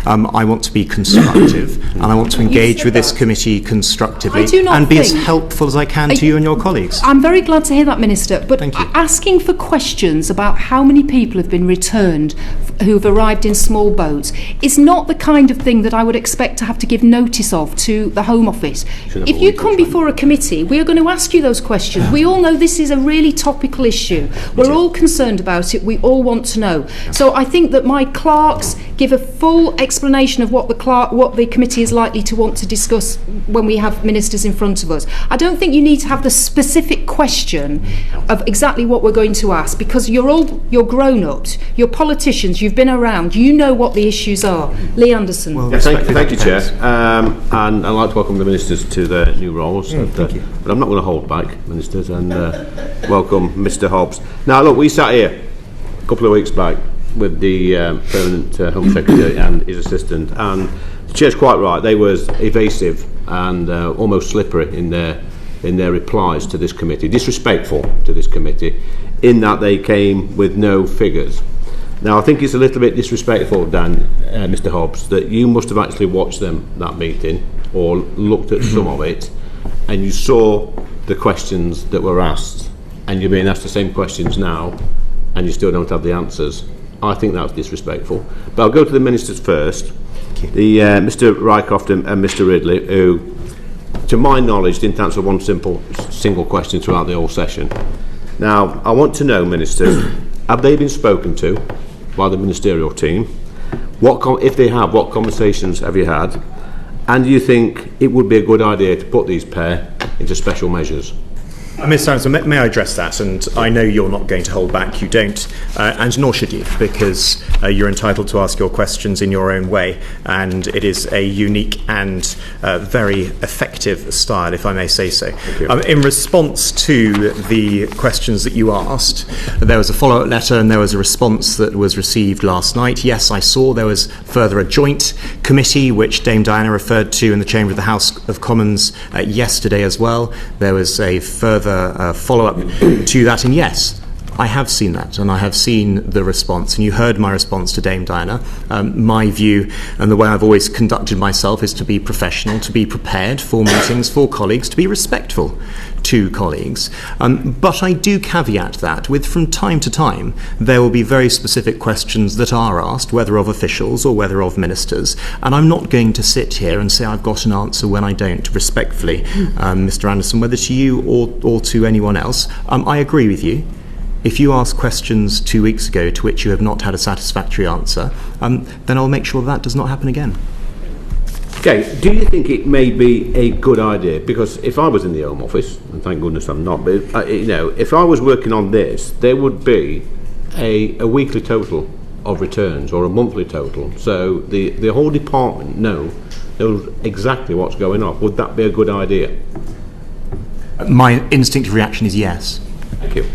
I want to be constructive and I want to engage with this committee constructively and be as helpful as I can to you and your colleagues. I'm very glad to hear that, Minister, but asking for questions about how many people have been returned who have arrived in small boats is not the kind of thing that I would expect to have to give notice of to the Home Office. If you come before a committee, we are going to ask you those questions. We all know this is a really topical issue. We're all concerned about it. We all want to know. So I think that my clerks give a full explanation of what the committee is likely to want to discuss when we have ministers in front of us. I don't think you need to have the specific question of exactly what we're going to ask, because you're grown-ups, you're politicians, you've been around, you know what the issues are. Lee Anderson. Well, thank you, Chair. And I'd like to welcome the ministers to their new roles. Thank you. But I'm not going to hold back, ministers, and welcome Mr. Hobbs. Now, look, we sat here a couple of weeks back with the permanent Home Secretary and his assistant, and the Chair's quite right. They were evasive and almost slippery in their replies to this committee, disrespectful to this committee, in that they came with no figures. Now, I think it's a little bit disrespectful, Dan, Mr. Hobbs, that you must have actually watched that meeting or looked at some of it, and you saw the questions that were asked, and you're being asked the same questions now, and you still don't have the answers. I think that's disrespectful. But I'll go to the ministers first. Mr. Rycroft and Mr. Ridley, who, to my knowledge, didn't answer one single question throughout the whole session. Now, I want to know, ministers, have they been spoken to by the ministerial team? If they have, what conversations have you had? And do you think it would be a good idea to put these pair into special measures? Mr. Anderson, may I address that? And I know you're not going to hold back. You don't, and nor should you, because you're entitled to ask your questions in your own way, and it is a unique and very effective style, if I may say so. In response to the questions that you asked, there was a follow-up letter and there was a response that was received last night. Yes, I saw there was further a joint committee, which Dame Diana referred to in the Chamber of the House of Commons yesterday as well. There was a further follow-up to that, and yes, I have seen that, and I have seen the response, and you heard my response to Dame Diana. My view and the way I've always conducted myself is to be professional, to be prepared for meetings, for colleagues, to be respectful to colleagues. But I do caveat that with, from time to time, there will be very specific questions that are asked, whether of officials or whether of ministers, and I'm not going to sit here and say I've got an answer when I don't, respectfully, Mr. Anderson, whether to you or to anyone else. I agree with you. If you ask questions 2 weeks ago to which you have not had a satisfactory answer, then I'll make sure that does not happen again. Okay, do you think it may be a good idea? Because if I was in the Home Office, and thank goodness I'm not, but if I was working on this, there would be a weekly total of returns or a monthly total, so the whole department knows exactly what's going on. Would that be a good idea? My instinctive reaction is yes. Thank you.